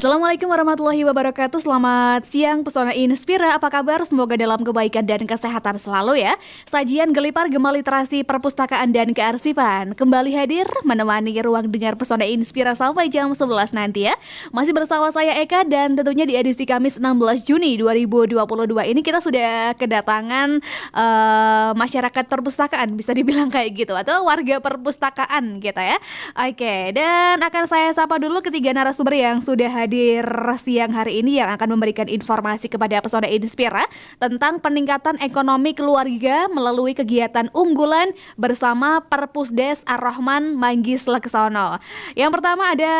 Assalamualaikum warahmatullahi wabarakatuh. Selamat siang Pesona Inspira. Apa kabar? Semoga dalam kebaikan dan kesehatan selalu ya. Sajian Gelipar Gema Literasi Perpustakaan dan Kearsipan kembali hadir menemani ruang dengar Pesona Inspira sampai jam 11 nanti ya. Masih bersama saya Eka dan tentunya di edisi Kamis 16 Juni 2022 ini kita sudah kedatangan masyarakat perpustakaan, bisa dibilang kayak gitu, atau warga perpustakaan kita ya. Oke, dan akan saya sapa dulu ketiga narasumber yang sudah hadir siang hari ini yang akan memberikan informasi kepada Pesona Inspira tentang peningkatan ekonomi keluarga melalui kegiatan unggulan bersama Perpusdes Ar-Rahman Manggis Laksono. Yang pertama ada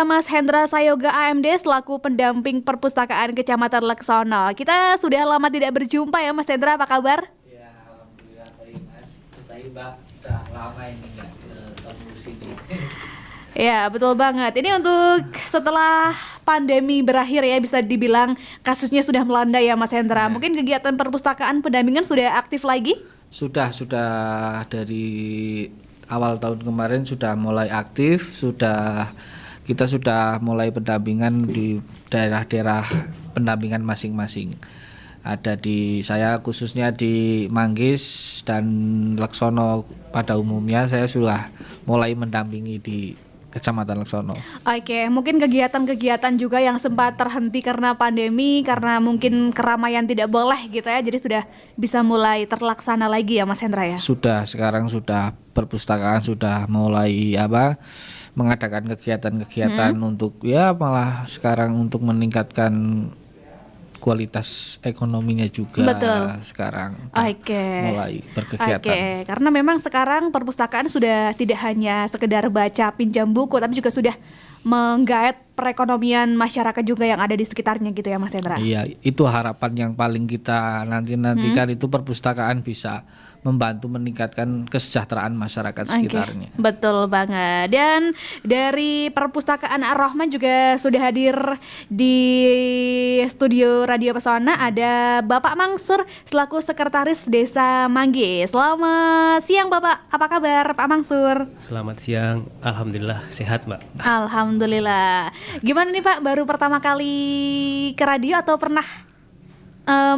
Mas Hendra Sayoga AMD selaku pendamping perpustakaan Kecamatan Laksono. Kita sudah lama tidak berjumpa ya Mas Hendra, apa kabar? Ya, alhamdulillah baik Mas. Tapi Mbak udah lama ini nggak ketemu sini. Ya, betul banget. Ini untuk setelah pandemi berakhir ya, bisa dibilang kasusnya sudah melanda ya Mas Hendra. Mungkin kegiatan perpustakaan pendampingan sudah aktif lagi? Sudah dari awal tahun kemarin sudah mulai aktif, kita sudah mulai pendampingan di daerah-daerah pendampingan masing-masing. Ada di saya khususnya di Manggis dan Laksono pada umumnya saya sudah mulai mendampingi di Kecamatan Laksono. Oke, mungkin kegiatan-kegiatan juga yang sempat terhenti karena pandemi, karena mungkin keramaian tidak boleh gitu ya, jadi sudah bisa mulai terlaksana lagi ya Mas Hendra ya? Sekarang sudah perpustakaan sudah mulai mengadakan kegiatan-kegiatan untuk malah sekarang untuk meningkatkan kualitas ekonominya juga. Betul. Sekarang mulai berkegiatan. Karena memang sekarang perpustakaan sudah tidak hanya sekedar baca pinjam buku, tapi juga sudah menggait perekonomian masyarakat juga yang ada di sekitarnya gitu ya Mas Hendra. Iya, itu harapan yang paling kita nantikan itu perpustakaan bisa membantu meningkatkan kesejahteraan masyarakat sekitarnya. Betul banget. Dan dari Perpustakaan Ar-Rahman juga sudah hadir di studio Radio Pesona ada Bapak Mangsur selaku Sekretaris Desa Manggis. Selamat siang Bapak, apa kabar Pak Mangsur? Selamat siang, alhamdulillah sehat Mbak. Alhamdulillah. Gimana nih Pak, baru pertama kali ke radio atau pernah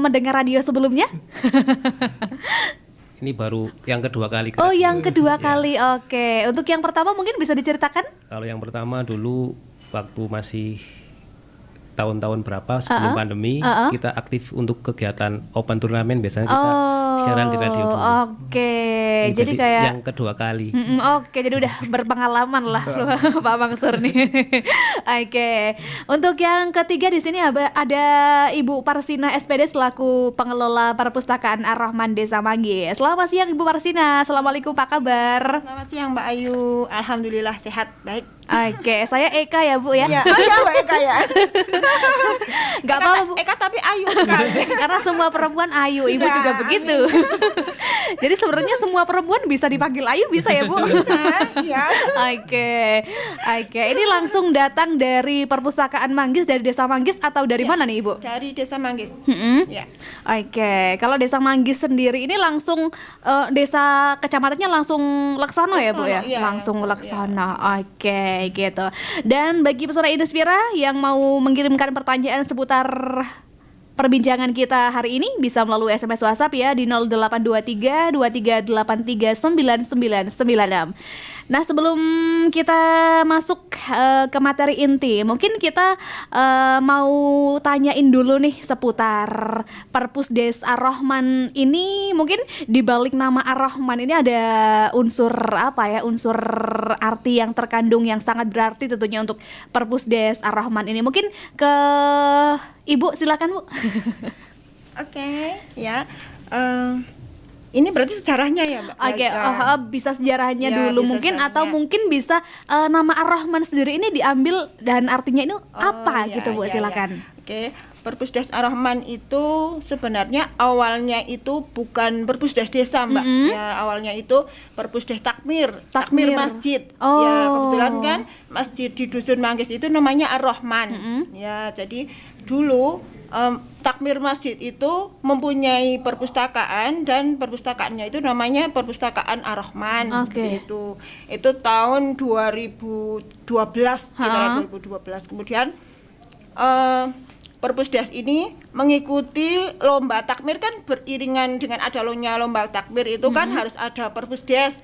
mendengar radio sebelumnya? Ini baru yang kedua kali. Oh, yang kedua kali. Oke. Untuk yang pertama mungkin bisa diceritakan? Kalau yang pertama dulu waktu masih tahun-tahun berapa sebelum pandemi kita aktif untuk kegiatan open turnamen, biasanya kita siaran di radio dulu. Oke. Jadi kayak yang kedua kali. Oke, jadi udah berpengalaman lah Pak Mangsur nih. Oke. Untuk yang ketiga di sini ada Ibu Parsina SPD selaku pengelola Perpustakaan Ar-Rahman Desa Manggis. Selamat siang Ibu Parsina. Assalamualaikum, apa kabar? Selamat siang Mbak Ayu. Alhamdulillah sehat, baik. Oke, saya Eka ya Bu ya. Iya, Mbak Eka ya. Gak apa-apa Bu. Eka tapi Ayu sekali. Karena semua perempuan Ayu, Ibu Ya, juga begitu. Jadi sebenarnya semua perempuan bisa dipanggil Ayu, bisa ya Bu? Ya. Oke. Ini langsung datang dari Perpustakaan Manggis, dari Desa Manggis atau dari mana nih Ibu? Dari Desa Manggis. Ya. Oke, kalau Desa Manggis sendiri ini langsung desa kecamatannya langsung Laksono ya Bu ya? Iya, Langsung langsung, Laksono. Oke, gitu. Dan bagi Pesona Inspira yang mau mengirimkan pertanyaan seputar perbincangan kita hari ini bisa melalui SMS WhatsApp ya di 0823 2383 9996. Nah, sebelum kita masuk ke materi inti, mungkin kita mau tanyain dulu nih seputar Perpusdes Ar-Rahman ini. Mungkin di balik nama Ar-Rahman ini ada unsur unsur arti yang terkandung yang sangat berarti tentunya untuk Perpusdes Ar-Rahman ini. Mungkin ke Ibu, silakan Bu. Oke, ya. Ini berarti sejarahnya ya Mbak? Oke, bisa sejarahnya Ya, dulu bisa mungkin sejarahnya. atau mungkin bisa nama Ar-Rahman sendiri ini diambil dan artinya ini apa ya, gitu Bu, ya, silakan. ya. Oke, Perpusdes Ar-Rahman itu sebenarnya awalnya itu bukan Perpusdes desa Mbak. Ya, awalnya itu Perpusdes Takmir masjid. Oh. Ya, kebetulan kan masjid di Dusun Manggis itu namanya Ar-Rahman. Ya, jadi dulu takmir masjid itu mempunyai perpustakaan dan perpustakaannya itu namanya Perpustakaan Ar-Rahman. Oke. Itu tahun 2012, sekitaran 2012. Kemudian Perpusdas ini mengikuti lomba takmir, kan beriringan dengan adanya lomba takmir itu kan harus ada perpusdas.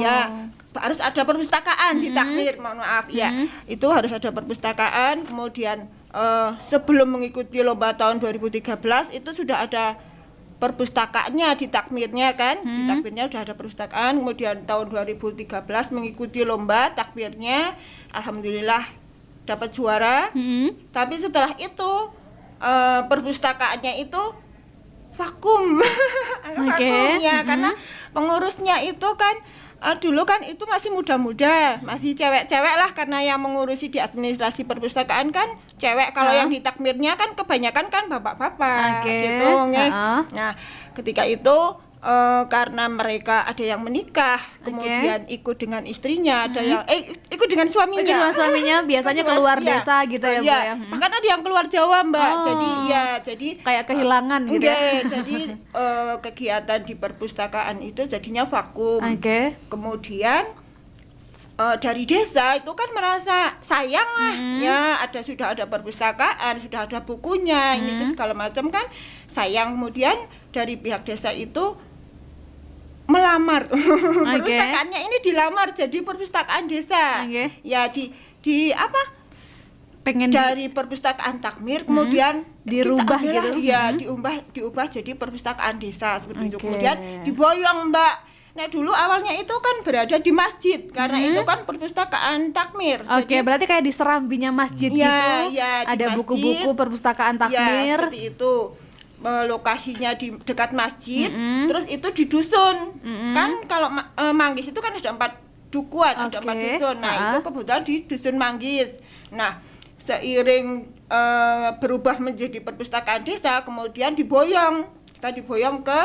Ya, harus ada perpustakaan di takmir, mohon maaf ya. Itu harus ada perpustakaan. Kemudian sebelum mengikuti lomba tahun 2013 itu sudah ada perpustakaannya di takmirnya kan. Di takmirnya sudah ada perpustakaan. Kemudian tahun 2013 mengikuti lomba takmirnya, alhamdulillah dapat juara. Tapi setelah itu perpustakaannya itu vakum. Vakumnya karena pengurusnya itu kan dulu kan itu masih muda-muda, masih cewek-cewek lah, karena yang mengurusi di administrasi perpustakaan kan cewek. Kalau yang di takmirnya kan kebanyakan kan bapak-bapak gitu. Nah, ketika itu karena mereka ada yang menikah, kemudian ikut dengan istrinya, ada yang ikut dengan suaminya. Ikut dengan suaminya, biasanya keluar desa gitu ya, Bu ya. Bahkan ada yang keluar Jawa, Mbak. Jadi kayak kehilangan gitu. Jadi kegiatan di perpustakaan itu jadinya vakum. Kemudian dari desa itu kan merasa sayang lah, ya sudah ada perpustakaan, sudah ada bukunya, ini itu segala macam kan sayang. Kemudian dari pihak desa itu melamar perpustakaannya ini dilamar jadi perpustakaan desa. Ya di apa? Pengen dari perpustakaan takmir kemudian dirubah kita gitu. Ya, diubah jadi perpustakaan desa seperti itu. Kemudian diboyong, Mbak. Nah, dulu awalnya itu kan berada di masjid karena itu kan perpustakaan takmir. Berarti kayak di serambinya masjid gitu. Ada buku-buku perpustakaan takmir. Ya, seperti itu. Lokasinya di dekat masjid, terus itu di dusun. Kan kalau Manggis itu kan ada 4 dukuhan, ada 4 dusun. Nah, itu kebetulan di dusun Manggis. Nah, seiring berubah menjadi perpustakaan desa, kemudian diboyong. Kita diboyong ke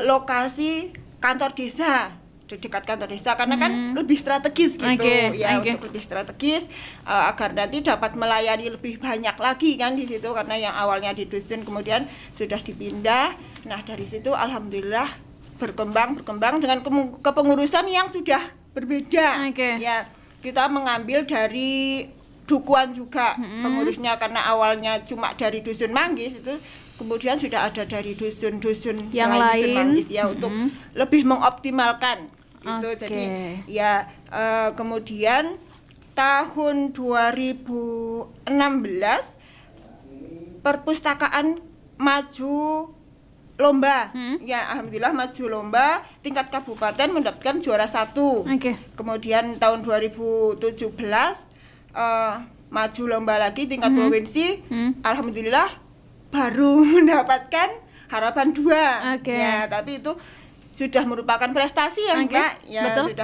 lokasi kantor desa, di dekat kantor desa, karena kan lebih strategis gitu. Untuk lebih strategis agar nanti dapat melayani lebih banyak lagi kan di situ, karena yang awalnya di dusun kemudian sudah dipindah. Nah, dari situ alhamdulillah berkembang dengan kepengurusan yang sudah berbeda. Ya, kita mengambil dari dukuhan juga pengurusnya, karena awalnya cuma dari dusun Manggis, itu kemudian sudah ada dari dusun-dusun yang selain lain dusun Manggis ya, untuk lebih mengoptimalkan gitu. Jadi ya kemudian tahun 2016 perpustakaan maju lomba. Ya, alhamdulillah maju lomba tingkat kabupaten, mendapatkan juara 1. Kemudian tahun 2017 maju lomba lagi tingkat provinsi, alhamdulillah baru mendapatkan harapan 2. Ya, tapi itu sudah merupakan prestasi ya, Mbak. Ya, betul.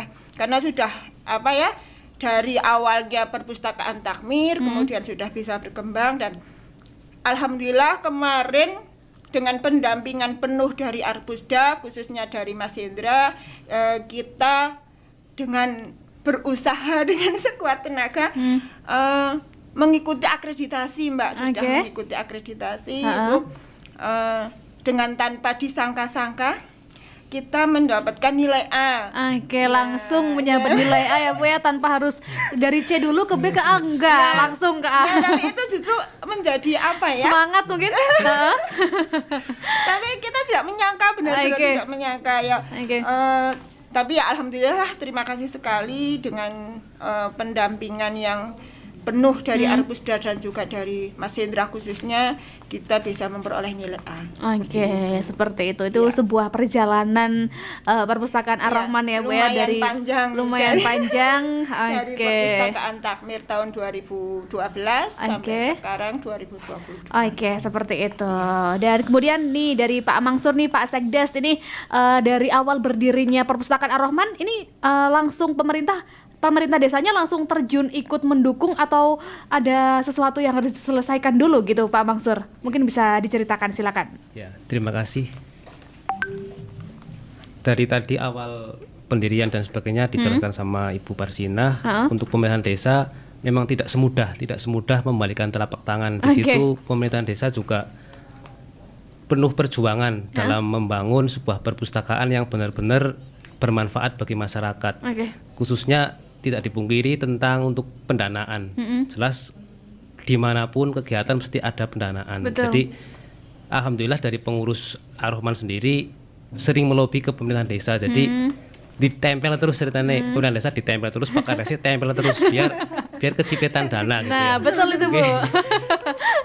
Sudah apa ya, dari awalnya perpustakaan takmir kemudian sudah bisa berkembang, dan alhamdulillah kemarin dengan pendampingan penuh dari Arpusda, khususnya dari Mas Hendra, kita dengan berusaha dengan sekuat tenaga mengikuti akreditasi, Mbak. Sudah mengikuti akreditasi itu dengan tanpa disangka-sangka kita mendapatkan nilai A. Langsung menyabet nilai A ya, Bu ya, tanpa harus dari C dulu ke B ke A, enggak, langsung ke A. Tapi itu justru menjadi apa ya? Semangat mungkin. Tapi kita tidak menyangka, benar-benar tidak menyangka ya. Tapi ya alhamdulillah, terima kasih sekali dengan pendampingan yang penuh dari Arpusda dan juga dari Mas Hendra khususnya, kita bisa memperoleh nilai A. Seperti itu. Itu sebuah perjalanan perpustakaan Ar-Rahman ya, Bu ya, dari lumayan panjang. Dari perpustakaan takmir tahun 2012 sampai sekarang 2020. Seperti itu. Dan kemudian nih dari Pak Mangsur nih, Pak Sekdes ini, dari awal berdirinya perpustakaan Ar-Rahman ini langsung pemerintah desanya langsung terjun ikut mendukung, atau ada sesuatu yang harus diselesaikan dulu gitu, Pak Mangsur? Mungkin bisa diceritakan, silakan. Ya, terima kasih. Dari tadi awal pendirian dan sebagainya dijelaskan sama Ibu Parsina, untuk pemerintahan desa memang tidak semudah membalikan telapak tangan. Di situ pemerintahan desa juga penuh perjuangan dalam membangun sebuah perpustakaan yang benar-benar bermanfaat bagi masyarakat. Khususnya tidak dipungkiri tentang untuk pendanaan. Jelas dimanapun kegiatan mesti ada pendanaan. Betul. Jadi alhamdulillah dari pengurus Ar-Rahman sendiri sering melobi ke pemerintahan desa. Jadi ditempel terus ceritanya pemerintahan desa, ditempel terus, Pak Kades tempel terus biar kecipratan dana gitu Nah, ya. betul itu Bu.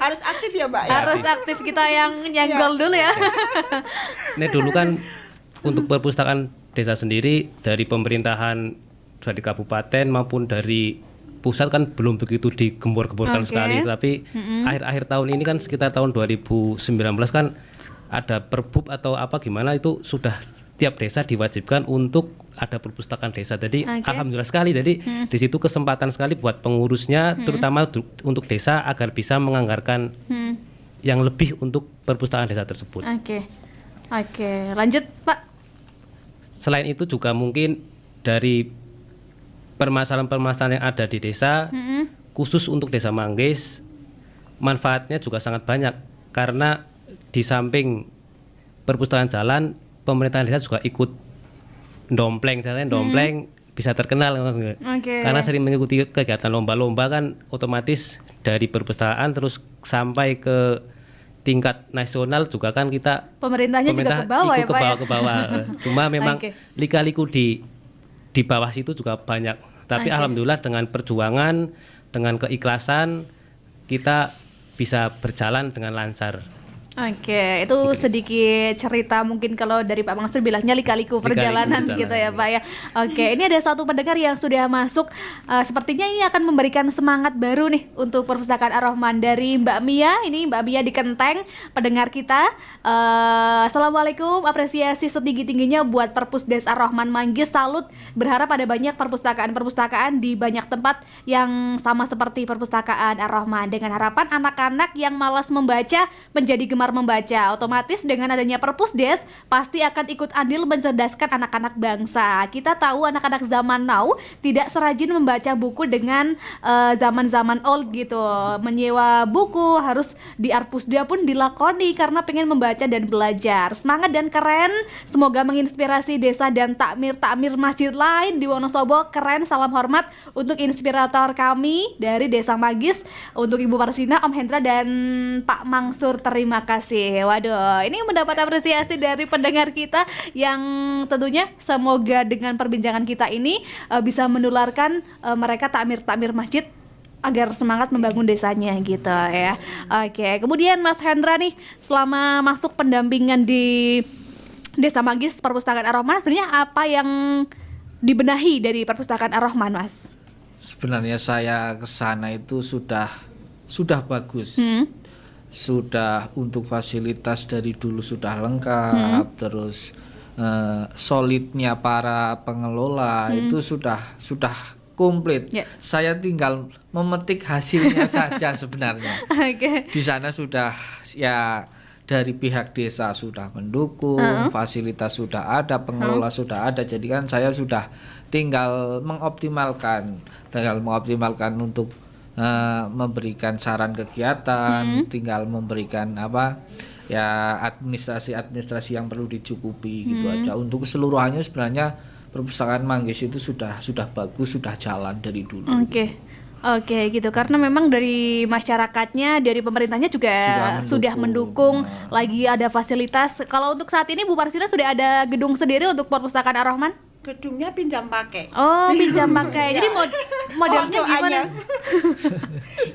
Harus aktif ya Mbak ya. Harus aktif kita yang nyenggol dulu ya. Ini dulu kan untuk perpustakaan desa sendiri dari pemerintahan dari kabupaten maupun dari pusat kan belum begitu digembor-gemborkan Oke. sekali, tapi akhir-akhir tahun ini kan sekitar tahun 2019 kan ada perbub atau apa gimana itu sudah tiap desa diwajibkan untuk ada perpustakaan desa. Jadi Oke. alhamdulillah sekali. Jadi di situ kesempatan sekali buat pengurusnya terutama untuk desa agar bisa menganggarkan yang lebih untuk perpustakaan desa tersebut. Oke. Oke, lanjut Pak. Selain itu juga mungkin dari permasalahan-permasalahan yang ada di desa, khusus untuk Desa Manggis, manfaatnya juga sangat banyak karena di samping perpustakaan jalan, pemerintahan desa juga ikut dompleng, bisa terkenal Oke. karena sering mengikuti kegiatan lomba-lomba kan, otomatis dari perpustakaan terus sampai ke tingkat nasional juga kan kita Pemerintahnya juga ke bawah ya ikut Pak ya. ke bawah. Cuma memang Oke. lika-liku di bawah situ juga banyak. Tapi Oke. alhamdulillah dengan perjuangan, dengan keikhlasan kita bisa berjalan dengan lancar. Oke, itu sedikit cerita mungkin kalau dari Pak Mangsur bilangnya lika-liku perjalanan perjalanan, gitu ya Pak ya. Oke, ini ada satu pendengar yang sudah masuk. Sepertinya ini akan memberikan semangat baru nih untuk perpustakaan Ar-Rahman dari Mbak Mia. Ini Mbak Mia di Kenteng, pendengar kita. Assalamualaikum, apresiasi setinggi-tingginya buat Perpusdes Ar-Rahman Manggis. Salut, berharap ada banyak perpustakaan-perpustakaan di banyak tempat yang sama seperti perpustakaan Ar-Rahman, dengan harapan anak-anak yang malas membaca menjadi gemar membaca. Otomatis dengan adanya Perpusdes pasti akan ikut andil mencerdaskan anak-anak bangsa. Kita tahu anak-anak zaman now tidak serajin membaca buku dengan zaman-zaman old gitu. Menyewa buku harus di Arpusda pun dilakoni karena pengen membaca dan belajar. Semangat dan keren. Semoga menginspirasi desa dan takmir masjid lain di Wonosobo. Keren, salam hormat untuk inspirator kami dari Desa Manggis, untuk Ibu Parsina, Om Hendra dan Pak Mangsur. Terima kasih. Waduh, ini mendapat apresiasi dari pendengar kita yang tentunya semoga dengan perbincangan kita ini bisa menularkan mereka takmir masjid agar semangat membangun desanya gitu ya. Oke, kemudian Mas Hendra nih, selama masuk pendampingan di Desa Manggis Perpustakaan Ar-Rahman, sebenarnya apa yang dibenahi dari Perpustakaan Ar-Rahman, Mas? Sebenarnya saya ke sana itu sudah bagus. Sudah untuk fasilitas dari dulu sudah lengkap, terus solidnya para pengelola itu sudah komplit. Ya. Saya tinggal memetik hasilnya saja sebenarnya. Oke. Di sana sudah ya dari pihak desa sudah mendukung, fasilitas sudah ada, pengelola sudah ada. Jadi kan saya sudah tinggal mengoptimalkan untuk memberikan saran kegiatan, tinggal memberikan administrasi yang perlu dicukupi gitu aja. Untuk keseluruhannya sebenarnya perpustakaan Manggis itu sudah bagus, sudah jalan dari dulu. Oke gitu, karena memang dari masyarakatnya, dari pemerintahnya juga sudah mendukung. Lagi ada fasilitas. Kalau untuk saat ini Bu Parsina sudah ada gedung sendiri untuk perpustakaan Ar-Rahman? Gedungnya pinjam pakai. Oh, pinjam pakai. Jadi modelnya gimana?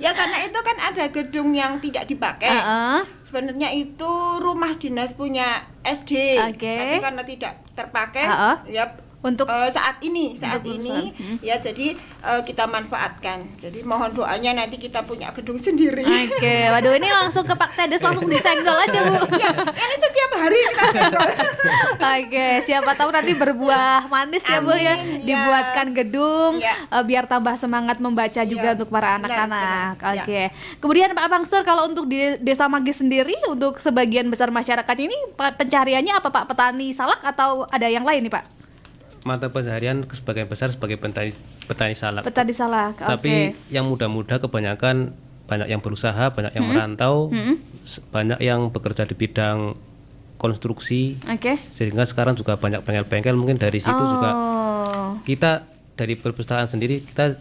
Ya karena itu kan ada gedung yang tidak dipakai. Sebenarnya itu rumah dinas punya SD. Tapi karena tidak terpakai, ya untuk saat ini ya jadi kita manfaatkan. Jadi mohon doanya nanti kita punya gedung sendiri. Oke, waduh ini langsung ke Pak Sedes, langsung disenggol aja Bu. Ya, ini setiap hari kita senggol. Oke, siapa tahu nanti berbuah manis ya Bu ya. Amin, ya. Dibuatkan gedung biar tambah semangat membaca juga untuk para anak-anak. benar. Oke. Kemudian Pak Mangsur, kalau untuk di Desa Manggis sendiri, untuk sebagian besar masyarakat ini pencariannya apa Pak? Petani salak atau ada yang lain nih Pak? Mata pencaharian sebagian besar sebagai petani salak. Petani salak. Tapi yang muda-muda kebanyakan banyak yang berusaha, banyak yang merantau, banyak yang bekerja di bidang konstruksi. Sehingga sekarang juga banyak bengkel-bengkel, mungkin dari situ juga kita dari perpustakaan sendiri kita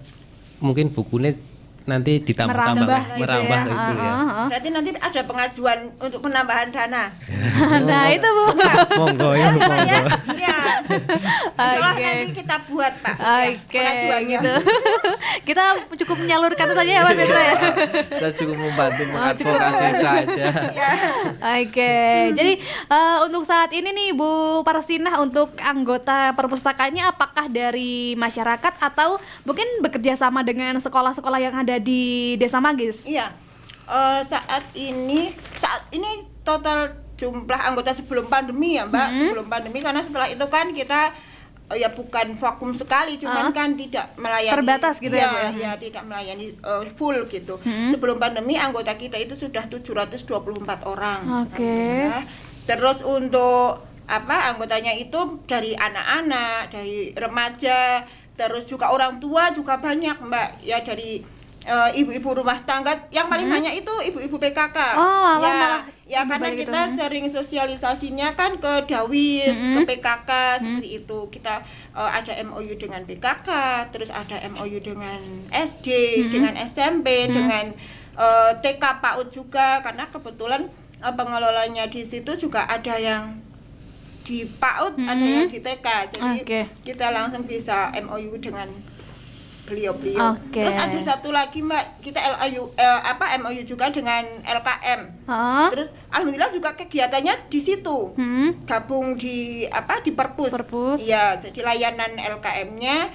mungkin bukunya nanti ditambah-tambah, merambah gitu ya. Berarti nanti ada pengajuan untuk penambahan dana. Nah itu Bu. Monggo ya, monggo. Iya. Insyaallah nanti kita buat Pak. Pengajuannya. Gitu. Kita cukup menyalurkan saja ya Mas Hendra ya. Saya cukup membantu mengadvokasi saja. Jadi untuk saat ini nih Bu Parsinah, untuk anggota perpustakaannya apakah dari masyarakat atau mungkin bekerja sama dengan sekolah-sekolah yang ada di Desa Manggis? Iya. Saat ini total jumlah anggota sebelum pandemi ya Mbak, sebelum pandemi, karena setelah itu kan kita ya bukan vakum sekali, cuman kan tidak melayani terbatas gitu ya Bu ya? Ya tidak melayani full gitu. Sebelum pandemi anggota kita itu sudah 724 orang. Oke. Terus untuk anggotanya itu dari anak-anak, dari remaja, terus juga orang tua juga banyak Mbak, ya dari ibu-ibu rumah tangga. Yang paling banyak itu ibu-ibu PKK. Malah ya karena kita sering sosialisasinya kan ke Dawis, ke PKK seperti itu. Kita ada MOU dengan PKK, terus ada MOU dengan SD, dengan SMP, dengan TK PAUD juga, karena kebetulan pengelolanya di situ juga ada yang di PAUD, ada yang di TK. Jadi kita langsung bisa MOU dengan beliau-beliau. Terus ada satu lagi Mbak, kita MOU juga dengan LKM. Terus alhamdulillah juga kegiatannya di situ. Gabung di Perpus. Iya, jadi layanan LKM-nya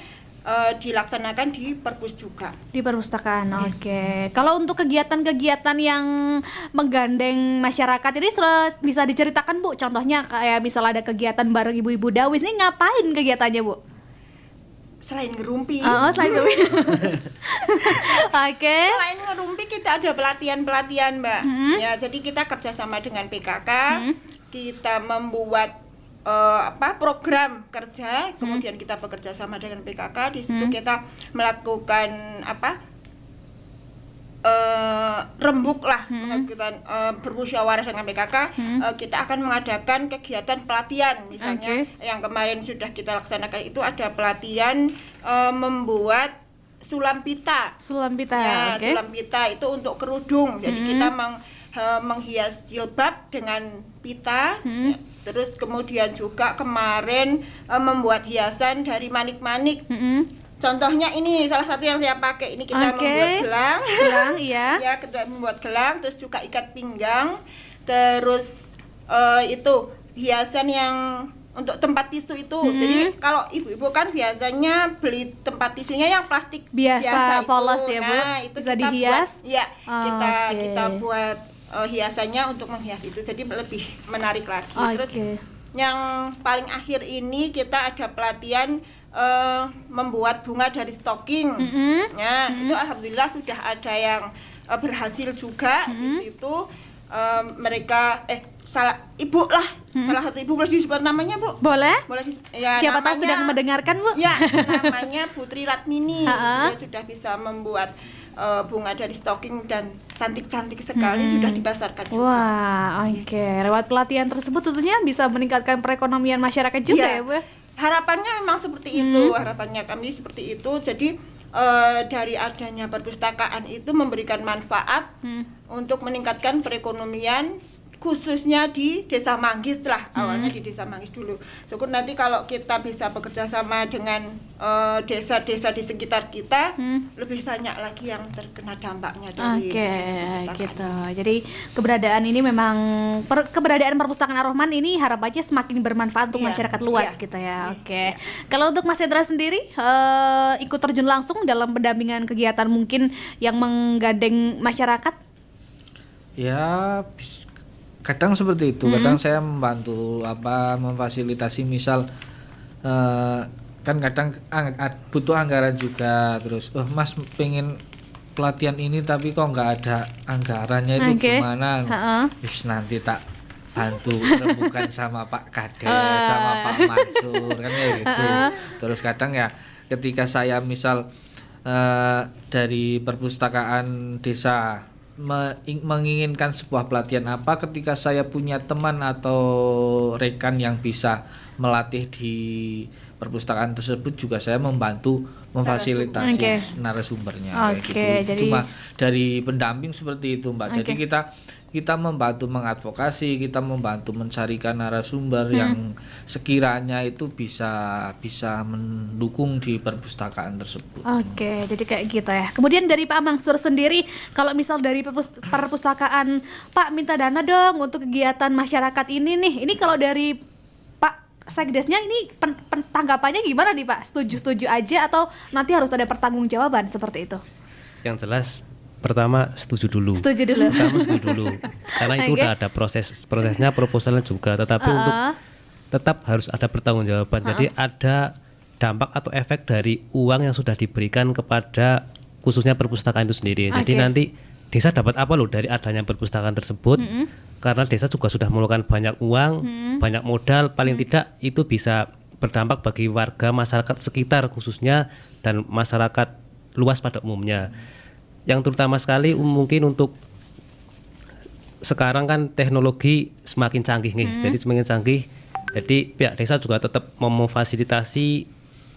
dilaksanakan di Perpus juga. Di perpustakaan. Kalau untuk kegiatan-kegiatan yang menggandeng masyarakat ini bisa diceritakan Bu? Contohnya kayak misal ada kegiatan bareng ibu-ibu Dawis, ini ngapain kegiatannya Bu? Selain ngerumpi. Selain ngerumpi. Selain ngerumpi kita ada pelatihan-pelatihan Mbak. Ya, jadi kita kerjasama dengan PKK, kita membuat program kerja, kemudian kita bekerja sama dengan PKK. Di situ kita melakukan rembuk lah, melakukan bermusyawarah dengan PKK. Kita akan mengadakan kegiatan pelatihan, misalnya yang kemarin sudah kita laksanakan itu ada pelatihan membuat sulam pita. Sulam pita itu untuk kerudung. Jadi kita menghias jilbab dengan pita. Terus kemudian juga kemarin membuat hiasan dari manik-manik. Contohnya ini salah satu yang saya pakai, ini kita membuat gelang. Iya. Ya, kita membuat gelang, terus juga ikat pinggang. Terus itu hiasan yang untuk tempat tisu itu. Jadi kalau ibu-ibu kan biasanya beli tempat tisunya yang plastik biasa polos itu. Ya Bu. Nah, itu bisa kita dihias. Kita buat hiasannya untuk menghias itu, jadi lebih menarik lagi. Terus yang paling akhir ini kita ada pelatihan membuat bunga dari stocking. Itu alhamdulillah sudah ada yang berhasil juga di situ. Mereka salah satu ibu boleh disebut namanya Bu? Boleh ya, siapa tahu sedang mendengarkan Bu? Ya, namanya Putri Ratmini. Dia sudah bisa membuat bunga dari stocking dan cantik-cantik sekali, sudah dipasarkan juga. Wah, lewat pelatihan tersebut tentunya bisa meningkatkan perekonomian masyarakat juga ya Bu? Harapannya memang seperti itu, harapannya kami seperti itu. Jadi dari adanya perpustakaan itu memberikan manfaat untuk meningkatkan perekonomian, khususnya di Desa Manggis lah, awalnya di Desa Manggis dulu. Syukur nanti kalau kita bisa bekerja sama dengan desa-desa di sekitar kita, lebih banyak lagi yang terkena dampaknya dari gitu. Jadi keberadaan ini memang keberadaan perpustakaan Ar-Rahman ini harapannya semakin bermanfaat untuk masyarakat luas gitu ya. Kalau untuk Mas Hendra sendiri ikut terjun langsung dalam pendampingan kegiatan mungkin yang menggandeng masyarakat? Ya, kadang seperti itu, kadang saya membantu memfasilitasi, misal kan kadang butuh anggaran juga, terus Mas pengen pelatihan ini tapi kok nggak ada anggarannya, itu gimana? Nanti tak bantu rembukan sama Pak Kades, sama Pak Mansur, kan kayak gitu. Terus kadang ya ketika saya misal dari perpustakaan desa menginginkan sebuah pelatihan ketika saya punya teman atau rekan yang bisa melatih di perpustakaan tersebut juga saya membantu memfasilitasi narasumbernya kayak gitu. Jadi Cuma dari pendamping seperti itu Mbak. Jadi kita membantu mengadvokasi, kita membantu mencarikan narasumber yang sekiranya itu bisa mendukung di perpustakaan tersebut. Oke, jadi kayak gitu ya. Kemudian dari Pak Mangsur sendiri, kalau misal dari perpustakaan, Pak minta dana dong untuk kegiatan masyarakat ini nih. Ini kalau dari Pak Sekdesnya ini tanggapannya gimana nih Pak? Setuju-setuju aja atau nanti harus ada pertanggungjawaban seperti itu? Yang jelas pertama setuju dulu. Karena itu udah ada prosesnya, proposalnya juga, tetapi untuk tetap harus ada pertanggungjawaban. Jadi ada dampak atau efek dari uang yang sudah diberikan kepada khususnya perpustakaan itu sendiri. Jadi nanti desa dapat apa loh dari adanya perpustakaan tersebut? Karena desa juga sudah mengeluarkan banyak uang, banyak modal, paling tidak itu bisa berdampak bagi warga masyarakat sekitar khususnya dan masyarakat luas pada umumnya. Yang terutama sekali mungkin untuk sekarang kan teknologi semakin canggih nih, jadi semakin canggih. Jadi pihak desa juga tetap memfasilitasi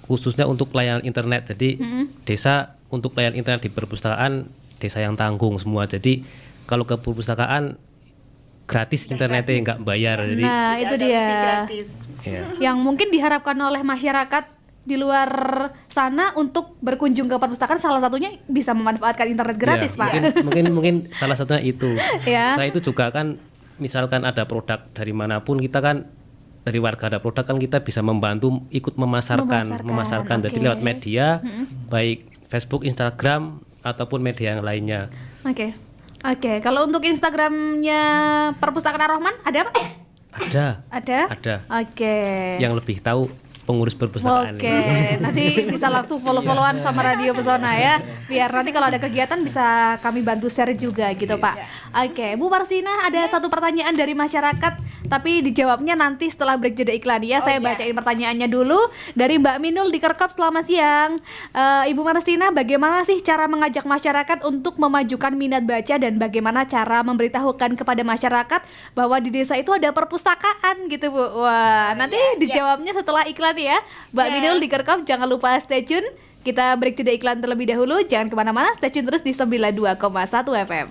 khususnya untuk layanan internet. Jadi desa untuk layanan internet di perpustakaan desa yang tanggung semua. Jadi kalau ke perpustakaan gratis internetnya nggak bayar. Jadi nah itu dia. Ya. Yang mungkin diharapkan oleh masyarakat di luar sana untuk berkunjung ke perpustakaan, salah satunya bisa memanfaatkan internet gratis, ya, Pak. Mungkin salah satunya itu. Ya. Saya itu juga kan, misalkan ada produk dari manapun, kita kan dari warga ada produk kan kita bisa membantu ikut memasarkan. Jadi lewat media, baik Facebook, Instagram ataupun media yang lainnya. Oke. Kalau untuk Instagramnya Perpustakaan Ar-Rahman ada Pak? Ada. Oke. Yang lebih tahu pengurus perpustakaan. Nanti bisa langsung follow-followan sama Radio Pesona ya, biar nanti kalau ada kegiatan bisa kami bantu share juga gitu Pak. Oke, Bu Marsina, ada satu pertanyaan dari masyarakat, tapi dijawabnya nanti setelah break jeda iklan ya. Saya bacain pertanyaannya dulu dari Mbak Minul di Kerkop. Selamat siang, Ibu Marsina, bagaimana sih cara mengajak masyarakat untuk memajukan minat baca dan bagaimana cara memberitahukan kepada masyarakat bahwa di desa itu ada perpustakaan gitu Bu? Wah, nanti dijawabnya setelah iklan ya, Mbak Minul di Kerkop. Jangan lupa stay tune. Kita break jeda iklan terlebih dahulu. Jangan kemana-mana, stay tune terus di 92,1 FM.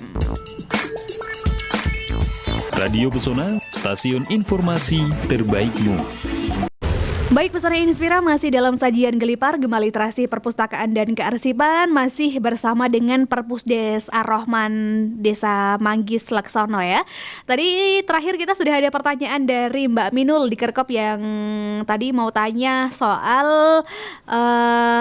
Radio Pesona, stasiun informasi terbaikmu. Baik, Pesona Inspira masih dalam sajian Gelipar Gema Literasi Perpustakaan dan Kearsipan, masih bersama dengan Perpusdes Ar-Rahman Desa Manggis Laksono ya. Tadi terakhir kita sudah ada pertanyaan dari Mbak Minul di Kerkop yang tadi mau tanya soal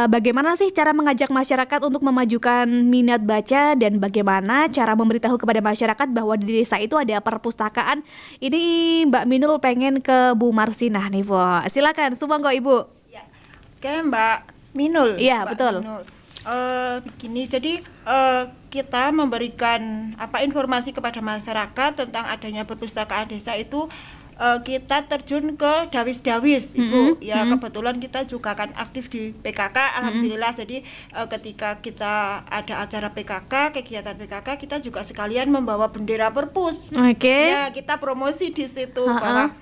bagaimana sih cara mengajak masyarakat untuk memajukan minat baca dan bagaimana cara memberitahu kepada masyarakat bahwa di desa itu ada perpustakaan. Ini Mbak Minul pengen ke Bu Marsinah nih, Bu. Silakan. Sumangga Ibu. Ya. Oke Mbak Minul. Iya betul. Minul. Begini, jadi kita memberikan informasi kepada masyarakat tentang adanya perpustakaan desa itu kita terjun ke dawis-dawis Ibu. Kebetulan kita juga kan aktif di PKK, alhamdulillah. Jadi ketika kita ada acara PKK, kegiatan PKK, kita juga sekalian membawa bendera perpus. Ya, kita promosi di situ bahwa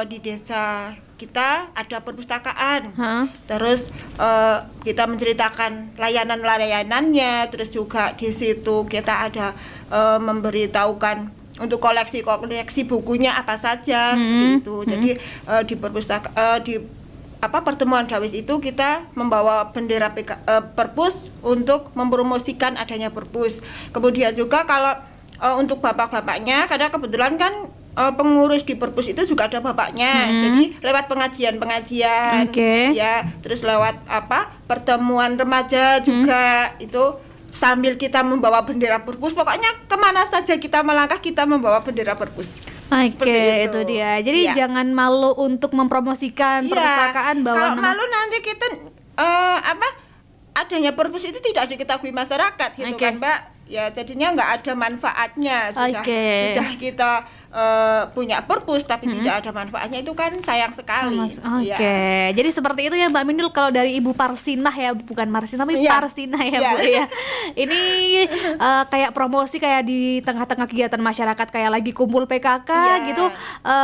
di desa kita ada perpustakaan. Terus kita menceritakan layanannya, terus juga di situ kita ada memberitahukan untuk koleksi bukunya apa saja seperti itu. Jadi di pertemuan dawis itu kita membawa bendera perpus untuk mempromosikan adanya perpus. Kemudian juga kalau untuk bapak-bapaknya, karena kebetulan kan pengurus di perpus itu juga ada bapaknya. Jadi lewat pengajian ya, terus lewat pertemuan remaja juga itu sambil kita membawa bendera perpus. Pokoknya kemana saja kita melangkah kita membawa bendera perpus. Itu dia. Jadi jangan malu untuk mempromosikan perpustakaan bahwa kalau malu nanti kita adanya perpus itu tidak diketahui masyarakat gitu kan Mbak. Ya jadinya nggak ada manfaatnya. Sudah kita punya perpus tapi tidak ada manfaatnya, itu kan sayang sekali. Oke, Ya. jadi seperti itu ya Mbak Minul kalau dari Ibu Parsinah ya, bukan Marsinah tapi Iya. Parsinah ya Iya. Bu ya. Ini kayak promosi kayak di tengah-tengah kegiatan masyarakat kayak lagi kumpul PKK Iya. gitu,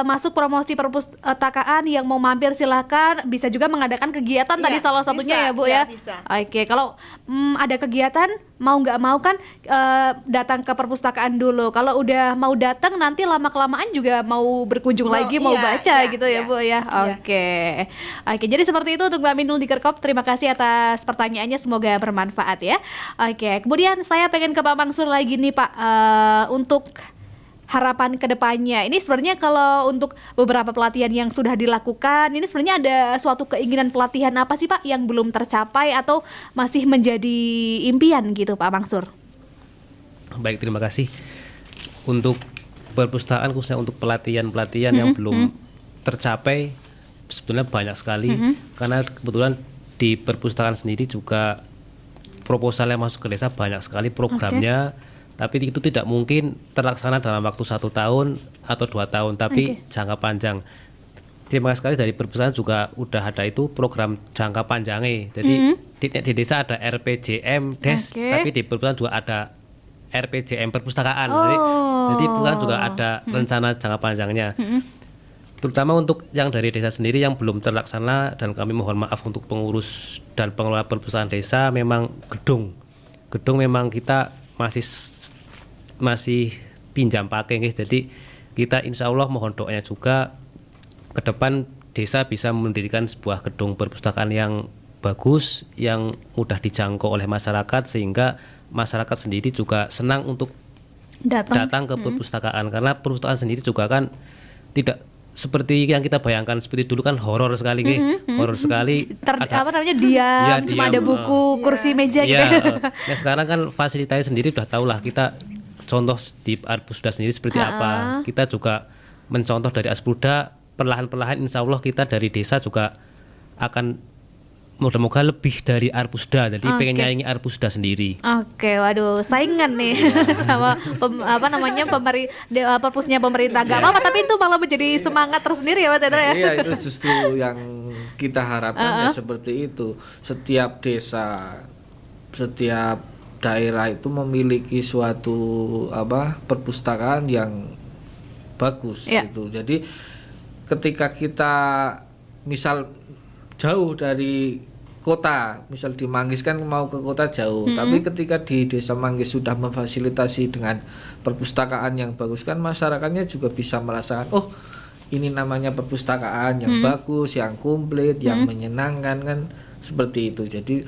masuk promosi perpustakaan, yang mau mampir silakan, bisa juga mengadakan kegiatan tadi Iya, salah satunya bisa, ya Bu iya, ya. bisa. Oke, kalau ada kegiatan mau nggak mau kan datang ke perpustakaan dulu. Kalau udah mau datang nanti lama-kelamaan juga mau berkunjung lagi, mau Iya, baca iya, gitu ya iya. Bu ya. Iya. Oke. Oke, jadi seperti itu untuk Mbak Minul di Kerkop. Terima kasih atas pertanyaannya, semoga bermanfaat ya. Oke, kemudian saya pengen ke Pak Mangsur lagi nih Pak, untuk harapan kedepannya. Ini sebenarnya kalau untuk beberapa pelatihan yang sudah dilakukan, ini sebenarnya ada suatu keinginan pelatihan apa sih Pak yang belum tercapai atau masih menjadi impian gitu Pak Mangsur? Baik, terima kasih. Untuk perpustakaan khususnya untuk pelatihan-pelatihan yang belum tercapai sebenarnya banyak sekali, karena kebetulan di perpustakaan sendiri juga proposal yang masuk ke desa banyak sekali programnya, tapi itu tidak mungkin terlaksana dalam waktu 1 tahun atau 2 tahun, tapi jangka panjang. Terima kasih sekali dari perpustakaan juga udah ada itu program jangka panjangnya. Jadi di desa ada RPJM Des, tapi di perpustakaan juga ada RPJM perpustakaan. Jadi perpustakaan juga ada rencana jangka panjangnya. Terutama untuk yang dari desa sendiri yang belum terlaksana, dan kami mohon maaf untuk pengurus dan pengelola perpustakaan desa, memang gedung memang kita masih pinjam pakai guys. Jadi kita insya Allah mohon doanya juga ke depan desa bisa mendirikan sebuah gedung perpustakaan yang bagus, yang mudah dijangkau oleh masyarakat, sehingga masyarakat sendiri juga senang untuk datang ke perpustakaan, karena perpustakaan sendiri juga kan tidak seperti yang kita bayangkan seperti dulu kan horor sekali horor sekali. Apa namanya, diam, cuma ada buku, kursi, meja gitu. Nah sekarang kan fasilitasnya sendiri udah tahu lah, kita contoh di Arpusda sendiri seperti apa. Kita juga mencontoh dari Aspruda, perlahan-perlahan insya Allah kita dari desa juga akan moga-moga lebih dari Arpusda, jadi pengen nyaingi Arpusda sendiri. Oke, waduh, saingan nih sama perpusnya pemerintah. Gak apa-apa, tapi itu malah menjadi semangat tersendiri ya Mas Hendra ya. Iya, itu justru yang kita harapkan ya seperti itu. Setiap desa, setiap daerah itu memiliki suatu perpustakaan yang bagus gitu. Jadi ketika kita misal jauh dari kota, misal di Manggis kan mau ke kota jauh, tapi ketika di desa Manggis sudah memfasilitasi dengan perpustakaan yang bagus, kan masyarakatnya juga bisa merasakan, oh ini namanya perpustakaan yang bagus, yang komplit, yang menyenangkan, kan seperti itu. Jadi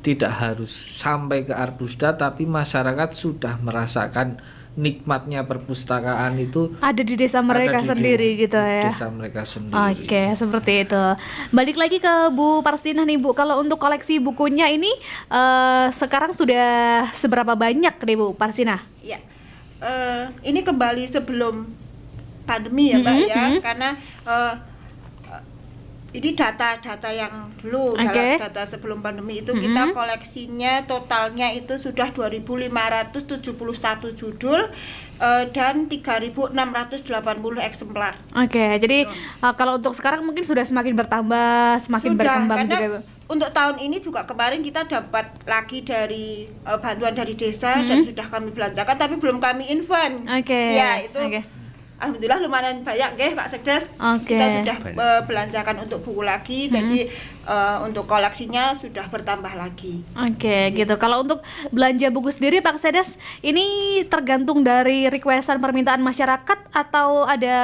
tidak harus sampai ke Arpusda, tapi masyarakat sudah merasakan nikmatnya perpustakaan itu ada di desa mereka sendiri gitu ya. Desa mereka sendiri. Oke, seperti itu. Balik lagi ke Bu Parsinah nih Bu, kalau untuk koleksi bukunya ini sekarang sudah seberapa banyak nih Bu Parsinah? Ya, ini kembali sebelum pandemi ya Mbak ya, karena ini data-data yang dulu, data sebelum pandemi itu kita koleksinya totalnya itu sudah 2.571 judul dan 3.680 eksemplar. Oke, jadi kalau untuk sekarang mungkin sudah semakin bertambah, semakin berkembang karena juga Bu. Untuk tahun ini juga kemarin kita dapat lagi dari bantuan dari desa dan sudah kami belanjakan, tapi belum kami invent. Ya itu. Alhamdulillah lumayan banyak Pak Sekdes. Kita sudah belanjakan untuk buku lagi, jadi untuk koleksinya sudah bertambah lagi. Gitu. Kalau untuk belanja buku sendiri Pak Sekdes, ini tergantung dari requestan permintaan masyarakat atau ada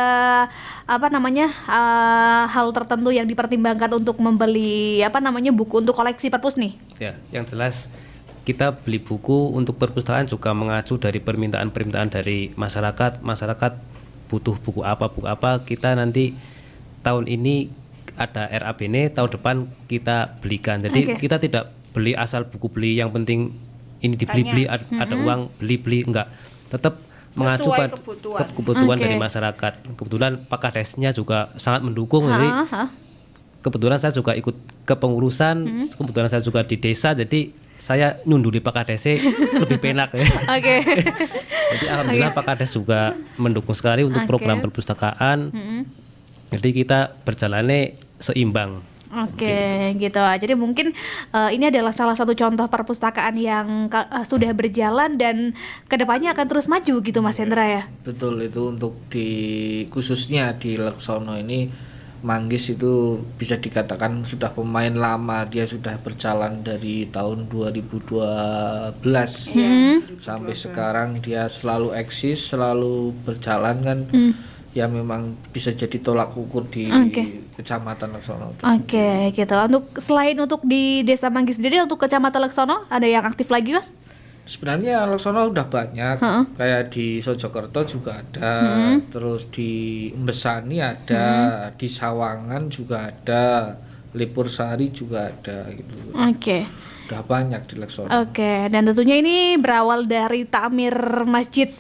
hal tertentu yang dipertimbangkan untuk membeli buku untuk koleksi perpus nih? Ya, yang jelas kita beli buku untuk perpustakaan juga mengacu dari permintaan-permintaan dari masyarakat. Masyarakat butuh buku apa, kita nanti tahun ini ada RABN, tahun depan kita belikan. Jadi kita tidak beli asal buku beli, yang penting ini dibeli-beli, ada uang beli-beli, enggak. Tetap mengacu pada kebutuhan dari masyarakat. Kebetulan Pak Kadesnya juga sangat mendukung, jadi kebetulan saya juga ikut kepengurusan, kebetulan saya juga di desa, jadi saya nyunduli Pak Kades lebih penak ya. Oke. Jadi alhamdulillah Pak Kades juga mendukung sekali untuk program perpustakaan. Jadi kita berjalannya seimbang. Oke, gitu. Jadi mungkin ini adalah salah satu contoh perpustakaan yang sudah berjalan dan kedepannya akan terus maju gitu, Mas Hendra ya. Betul, itu untuk khususnya di Laksono ini, Manggis itu bisa dikatakan sudah pemain lama. Dia sudah berjalan dari tahun 2012 sampai sekarang, dia selalu eksis, selalu berjalan kan. Ya memang bisa jadi tolak ukur di Kecamatan Laksono. Oke, gitu. Selain untuk di Desa Manggis sendiri, untuk Kecamatan Laksono ada yang aktif lagi, Mas? Sebenarnya Laksono udah banyak, kayak di Sojokerto juga ada, terus di Mbesani ada, di Sawangan juga ada, Lipursari juga ada gitu. Oke. Udah banyak di Laksono. Oke, dan tentunya ini berawal dari takmir masjid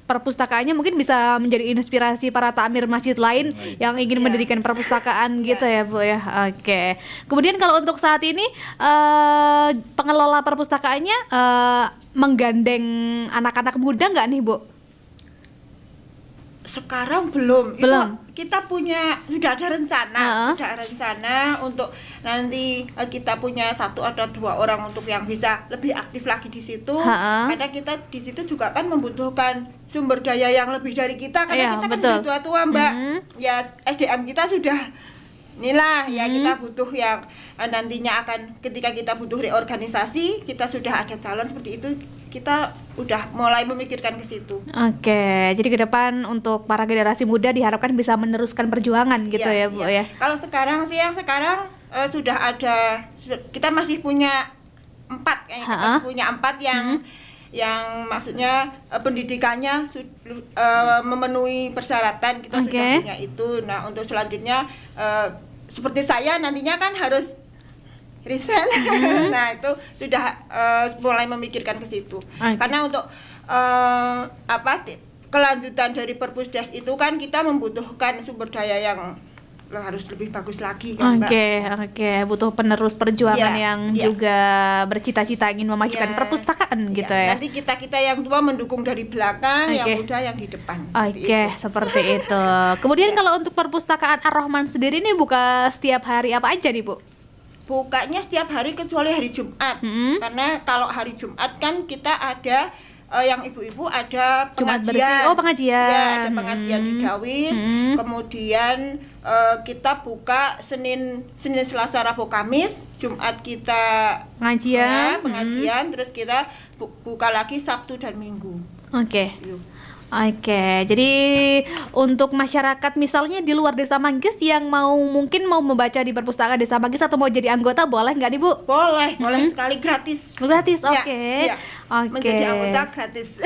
perpustakaannya mungkin bisa menjadi inspirasi para takmir masjid lain yang ingin mendirikan perpustakaan gitu ya Bu ya. Oke. Kemudian kalau untuk saat ini pengelola perpustakaannya menggandeng anak-anak muda nggak nih Bu? Sekarang belum. Belum. Itu kita sudah ada rencana untuk nanti kita punya 1 atau 2 orang untuk yang bisa lebih aktif lagi di situ. Karena kita di situ juga kan membutuhkan sumber daya yang lebih dari kita, karena kita kan sudah tua-tua, Mbak. Ya SDM kita sudah inilah ya, kita butuh yang nantinya akan ketika kita butuh reorganisasi, kita sudah ada calon seperti itu, kita udah mulai memikirkan ke situ. Oke, jadi ke depan untuk para generasi muda diharapkan bisa meneruskan perjuangan gitu ya Bu ya. Kalau sekarang sih yang sekarang sudah ada, kita masih punya 4 kayaknya, kita masih punya 4 yang maksudnya pendidikannya memenuhi persyaratan, kita sudah punya itu. Nah untuk selanjutnya seperti saya nantinya kan harus resign. Nah itu sudah mulai memikirkan ke situ. Karena untuk kelanjutan dari Perpusdes itu kan kita membutuhkan sumber daya yang harus lebih bagus lagi kan, Mbak. Oke, butuh penerus perjuangan yang juga bercita-cita ingin memajukan perpustakaan gitu ya. Nanti kita yang tua mendukung dari belakang, yang muda yang di depan. Seperti itu. Kemudian kalau untuk perpustakaan Ar-Rahman sendiri ini buka setiap hari apa aja nih Bu? Bukanya setiap hari kecuali hari Jumat. Karena kalau hari Jumat kan kita ada yang ibu-ibu ada pengajian. Pengajian. Ya, ada pengajian di Dawis. Kemudian kita buka Senin, Selasa, Rabu, Kamis. Jumat kita pengajian. Terus kita buka lagi Sabtu dan Minggu. Oke, jadi untuk masyarakat misalnya di luar Desa Manggis yang mungkin mau membaca di perpustakaan Desa Manggis atau mau jadi anggota, boleh nggak nih Bu? Boleh sekali, gratis. Gratis, menjadi anggota gratis.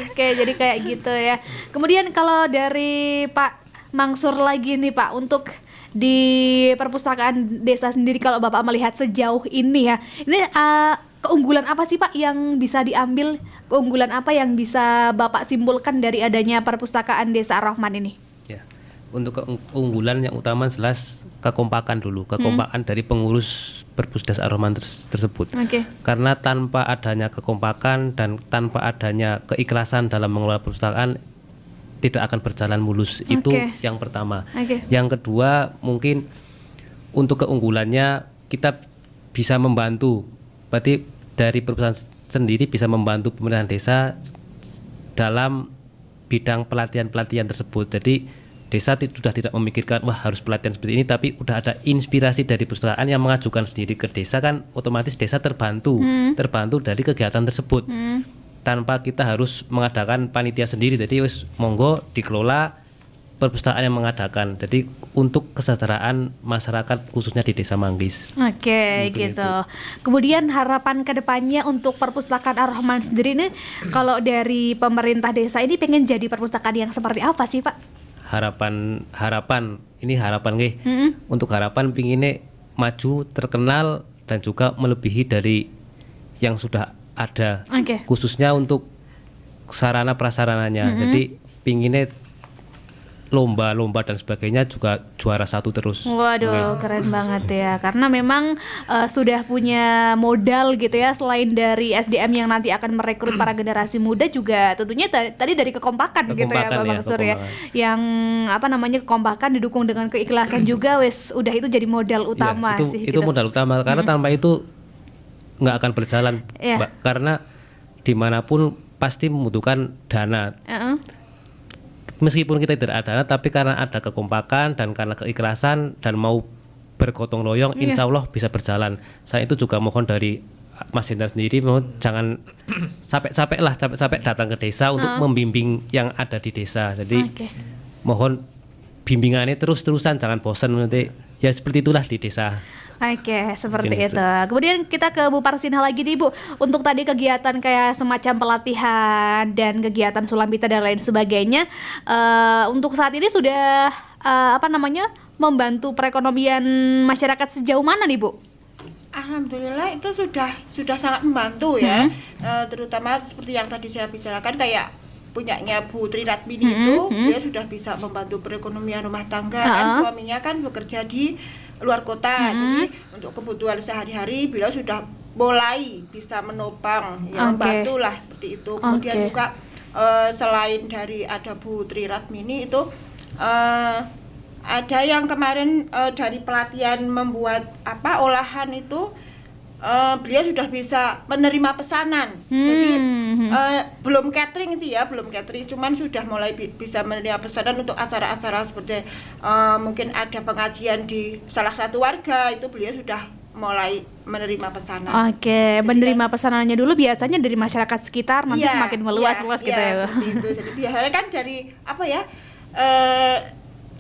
Oke, jadi kayak gitu ya. Kemudian kalau dari Pak Mangsur lagi nih Pak, untuk di perpustakaan desa sendiri kalau Bapak melihat sejauh ini ya, ini keunggulan apa sih Pak yang bisa diambil? Keunggulan apa yang bisa Bapak simpulkan dari adanya perpustakaan Desa Ar-Rahman ini? Ya, untuk keunggulan yang utama jelas kekompakan dulu, kekompakan dari pengurus Perpusdes Ar-Rahman tersebut. Karena tanpa adanya kekompakan dan tanpa adanya keikhlasan dalam mengelola perpustakaan, tidak akan berjalan mulus. Itu yang pertama. Yang kedua, mungkin untuk keunggulannya kita bisa membantu, berarti dari perpustakaan sendiri bisa membantu pemerintahan desa dalam bidang pelatihan-pelatihan tersebut. Jadi desa sudah tidak memikirkan wah harus pelatihan seperti ini, tapi udah ada inspirasi dari perpustakaan yang mengajukan sendiri ke desa, kan otomatis desa terbantu dari kegiatan tersebut. Tanpa kita harus mengadakan panitia sendiri. Jadi monggo dikelola perpustakaan yang mengadakan. Jadi untuk kesejahteraan masyarakat khususnya di Desa Manggis. Gitu. Kemudian harapan kedepannya untuk perpustakaan Ar-Rahman sendiri ini, kalau dari pemerintah desa ini pengen jadi perpustakaan yang seperti apa sih Pak? Harapan untuk harapan pinginnya maju, terkenal dan juga melebihi dari yang sudah ada. Khususnya untuk sarana prasarananya. Jadi pinginnya lomba-lomba dan sebagainya juga juara 1 terus. Waduh, keren banget ya. Karena memang sudah punya modal gitu ya, selain dari SDM yang nanti akan merekrut para generasi muda, juga tentunya tadi dari kekompakan gitu ya, Bapak Sur ya. Yang kekompakan didukung dengan keikhlasan juga, wes udah itu jadi modal utama ya, sih. Itu gitu. modal utama karena tanpa itu nggak akan berjalan, Mbak. Karena dimanapun pasti membutuhkan dana. Meskipun kita tidak ada dana, tapi karena ada kekompakan dan karena keikhlasan dan mau bergotong royong, insya Allah bisa berjalan. Saya itu juga mohon dari Mas Hendra sendiri, jangan capek-capek datang ke desa untuk membimbing yang ada di desa. Jadi mohon bimbingannya terus-terusan, jangan bosan nanti. Ya seperti itulah di desa. Oke, seperti itu. Kemudian kita ke Bu Parsinah lagi nih, Bu. Untuk tadi kegiatan kayak semacam pelatihan dan kegiatan sulambita dan lain sebagainya, untuk saat ini sudah membantu perekonomian masyarakat sejauh mana nih, Bu? Alhamdulillah itu sudah sangat membantu ya. Terutama seperti yang tadi saya bicarakan, kayak punyanya Bu Tri Ratmini itu, dia sudah bisa membantu perekonomian rumah tangga. Kan suaminya kan bekerja di luar kota, jadi untuk kebutuhan sehari-hari beliau sudah mulai bisa menopang, membantu lah seperti itu. Kemudian juga selain dari ada Bu Tri Ratmini itu ada yang kemarin dari pelatihan membuat olahan itu, beliau sudah bisa menerima pesanan. Jadi belum catering sih ya, cuman sudah mulai bisa menerima pesanan untuk acara-acara seperti mungkin ada pengajian di salah satu warga, itu beliau sudah mulai menerima pesanan. Oke, menerima pesanannya dulu biasanya dari masyarakat sekitar, nanti semakin meluas gitu ya. Seperti itu. Jadi biasanya kan dari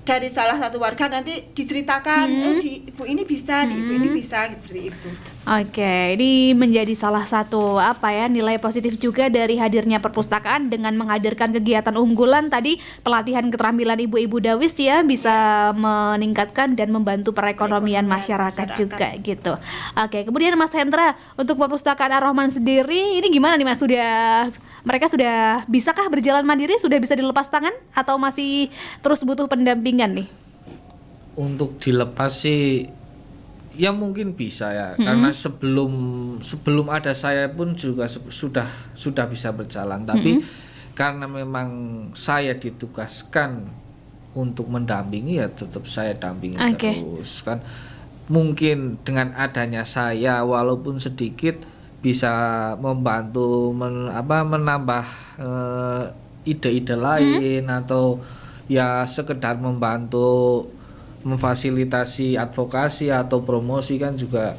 dari salah satu warga nanti diceritakan, di ibu ini bisa, di ibu ini bisa, seperti itu. Oke, ini menjadi salah satu nilai positif juga dari hadirnya perpustakaan dengan menghadirkan kegiatan unggulan tadi, pelatihan keterampilan ibu-ibu Dawis ya, bisa meningkatkan dan membantu perekonomian masyarakat juga gitu. Oke, kemudian Mas Hendra, untuk perpustakaan Ar-Rahman sendiri ini gimana nih Mas? Mereka sudah bisakah berjalan mandiri, sudah bisa dilepas tangan atau masih terus butuh pendampingan nih? Untuk dilepas sih ya mungkin bisa ya, karena sebelum ada saya pun juga sudah bisa berjalan, tapi karena memang saya ditugaskan untuk mendampingi, ya tetap saya dampingi terus kan. Mungkin dengan adanya saya walaupun sedikit bisa membantu menambah ide-ide lain, atau ya sekedar membantu memfasilitasi advokasi atau promosi kan juga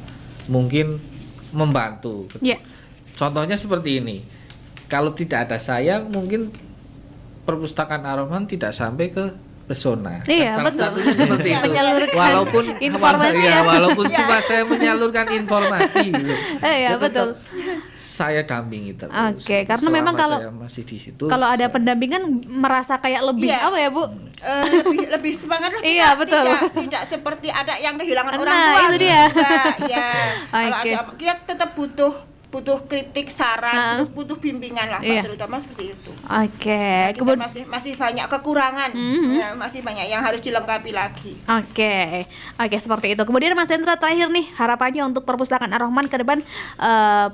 mungkin membantu. Contohnya seperti ini, kalau tidak ada saya mungkin perpustakaan Ar-Rahman tidak sampai ke pesona. Iya, salah betul. satunya seperti itu. Walaupun informasi walaupun cuma saya menyalurkan informasi gitu. Iya, betul. Saya dampingi terus. Oke, karena memang kalau saya masih di situ, kalau ada pendampingan merasa kayak lebih Bu? Lebih semangat lah. Iya, betul. Tidak seperti ada yang kehilangan orang Nah, tua. itu dia. Kalau ada, kita tetap butuh kritik, saran, butuh bimbingan lah, terutama seperti itu. Oke. Kemudian masih banyak kekurangan, masih banyak yang harus dilengkapi lagi. Oke, seperti itu. Kemudian Mas Hendra, terakhir nih, harapannya untuk perpustakaan Ar-Rahman ke depan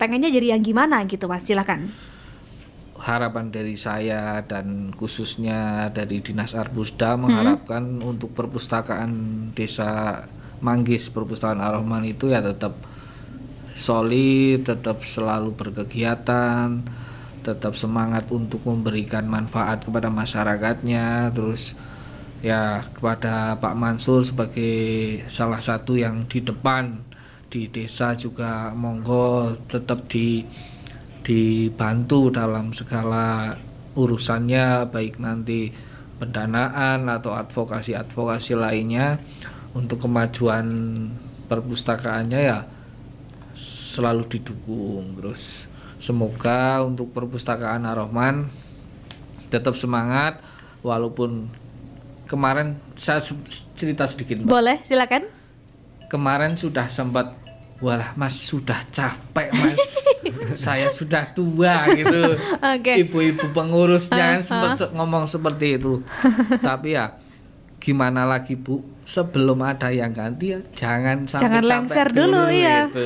pengennya jadi yang gimana gitu Mas? Silakan. Harapan dari saya dan khususnya dari Dinas Arbusda mengharapkan untuk perpustakaan Desa Manggis, perpustakaan Ar-Rahman itu ya tetap solid, tetap selalu berkegiatan, tetap semangat untuk memberikan manfaat kepada masyarakatnya. Terus ya kepada Pak Mansur sebagai salah satu yang di depan di desa juga monggo tetap dibantu dalam segala urusannya, baik nanti pendanaan atau advokasi lainnya untuk kemajuan perpustakaannya ya selalu didukung. Terus semoga untuk perpustakaan Ar-Rahman tetap semangat, walaupun kemarin saya cerita sedikit Mbak. Boleh, silakan. Kemarin sudah sempat, walah Mas sudah capek Mas, saya sudah tua gitu. Ibu-ibu pengurusnya sempat ngomong seperti itu. Tapi ya gimana lagi Bu, sebelum ada yang ganti ya jangan sampai Jangan capek lengser dulu, iya. gitu.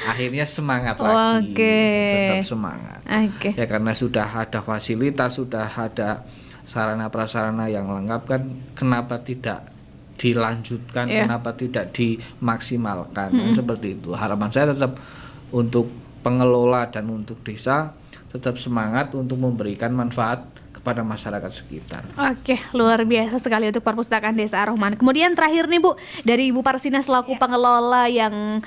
Akhirnya semangat Oke. lagi, tetap semangat. Oke. Ya karena sudah ada fasilitas, sudah ada sarana prasarana yang lengkap kan, kenapa tidak dilanjutkan, Iya. kenapa tidak dimaksimalkan. Kan seperti itu. Harapan saya tetap untuk pengelola dan untuk desa tetap semangat untuk memberikan manfaat kepada masyarakat sekitar. Oke, luar biasa sekali untuk Perpustakaan Desa Ar-Rahman. Kemudian terakhir nih Bu, dari Ibu Parsina selaku pengelola yang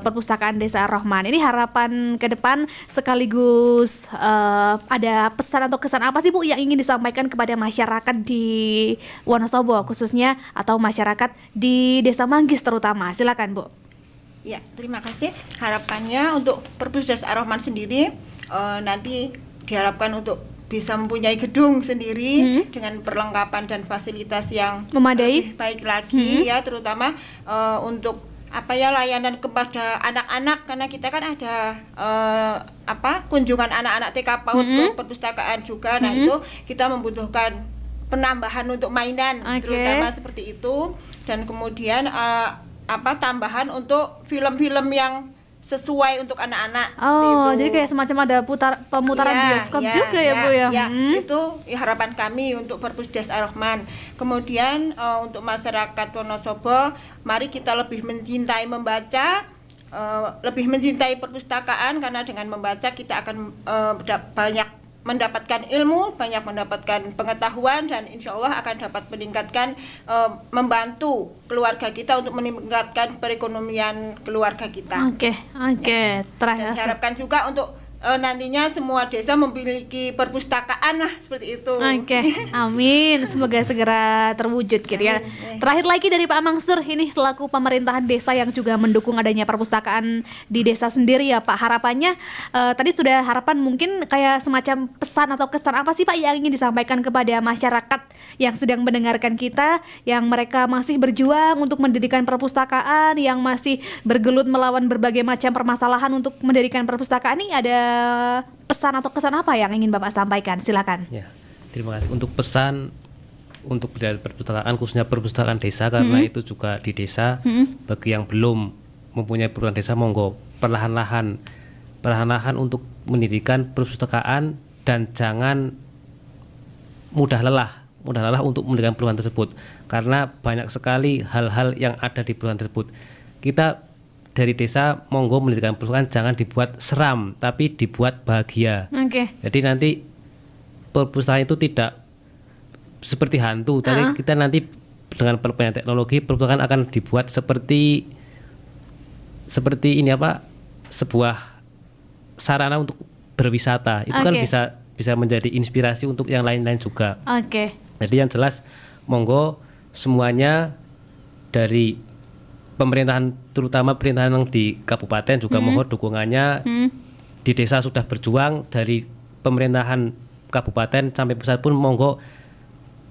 Perpustakaan Desa Ar-Rahman. Ini harapan ke depan sekaligus ada pesan atau kesan apa sih Bu yang ingin disampaikan kepada masyarakat di Wonosobo khususnya atau masyarakat di Desa Manggis terutama. Silakan Bu. Ya, terima kasih. Harapannya untuk Perpus Desa Ar-Rahman sendiri nanti diharapkan untuk bisa mempunyai gedung sendiri dengan perlengkapan dan fasilitas yang Memadai. lebih baik lagi ya, terutama untuk layanan kepada anak-anak, karena kita kan ada kunjungan anak-anak TK PAUD ke perpustakaan juga. Nah, itu kita membutuhkan penambahan untuk mainan terutama seperti itu, dan kemudian tambahan untuk film-film yang sesuai untuk anak-anak. Oh, jadi kayak semacam ada pemutaran bioskop juga ya Bu ya. Itu harapan kami untuk Perpus Desa Ar-Rahman. Kemudian untuk masyarakat Wonosobo, mari kita lebih mencintai membaca, lebih mencintai perpustakaan, karena dengan membaca kita akan banyak mendapatkan ilmu, banyak mendapatkan pengetahuan, dan insya Allah akan dapat meningkatkan, membantu keluarga kita untuk meningkatkan perekonomian keluarga kita. Oke. Dan diharapkan juga untuk nantinya semua desa memiliki perpustakaan lah, seperti itu. Oke, amin. Semoga segera terwujud gitu ya. Terakhir lagi dari Pak Mangsur, ini selaku pemerintahan desa yang juga mendukung adanya perpustakaan di desa sendiri ya Pak. Harapannya, tadi sudah harapan mungkin kayak semacam pesan atau kesan apa sih Pak yang ingin disampaikan kepada masyarakat yang sedang mendengarkan kita, yang mereka masih berjuang untuk mendirikan perpustakaan, yang masih bergelut melawan berbagai macam permasalahan untuk mendirikan perpustakaan ini, ada pesan atau kesan apa yang ingin Bapak sampaikan? Silakan. Ya, terima kasih. Untuk pesan untuk dari perpustakaan, khususnya perpustakaan desa, karena itu juga di desa. Bagi yang belum mempunyai perpustakaan desa, monggo perlahan-lahan untuk mendirikan perpustakaan, dan jangan mudah lelah untuk mendirikan perpustakaan tersebut, karena banyak sekali hal-hal yang ada di perpustakaan tersebut. Kita dari desa monggo mendirikan perpustakaan jangan dibuat seram, tapi dibuat bahagia. Jadi nanti perpustakaan itu tidak seperti hantu. Tapi kita nanti dengan perkembangan teknologi, perpustakaan akan dibuat seperti sebuah sarana untuk berwisata. Itu kan bisa menjadi inspirasi untuk yang lain-lain juga. Jadi yang jelas monggo semuanya dari pemerintahan, terutama pemerintahan yang di kabupaten juga mohon dukungannya. Di desa sudah berjuang, dari pemerintahan kabupaten sampai pusat pun monggo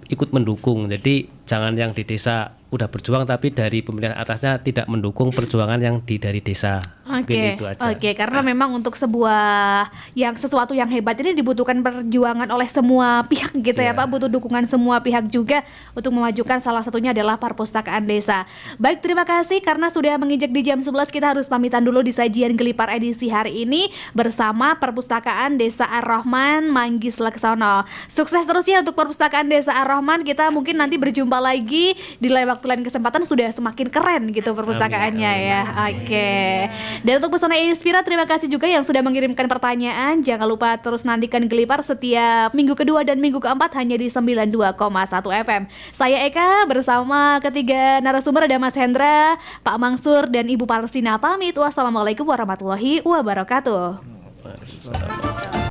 ikut mendukung. Jadi jangan yang di desa udah berjuang tapi dari pemerintahan atasnya tidak mendukung perjuangan yang dari desa. Itu aja. Karena memang untuk sesuatu yang hebat ini dibutuhkan perjuangan oleh semua pihak gitu ya Pak, butuh dukungan semua pihak juga untuk memajukan, salah satunya adalah perpustakaan desa. Baik, terima kasih karena sudah menginjak di jam 11 kita harus pamitan dulu di sajian Gelipar edisi hari ini bersama Perpustakaan Desa Ar-Rahman Manggis Laksono. Sukses terus ya untuk Perpustakaan Desa Ar-Rahman, kita mungkin nanti berjumpa lagi di lain waktu, lain kesempatan, sudah semakin keren gitu perpustakaannya ya. Dan untuk Pesona Inspira, terima kasih juga yang sudah mengirimkan pertanyaan. Jangan lupa terus nantikan Gelipar setiap minggu kedua dan minggu keempat hanya di 92,1 FM. Saya Eka bersama ketiga narasumber, ada Mas Hendra, Pak Mangsur, dan Ibu Parsina pamit. Wassalamualaikum warahmatullahi wabarakatuh.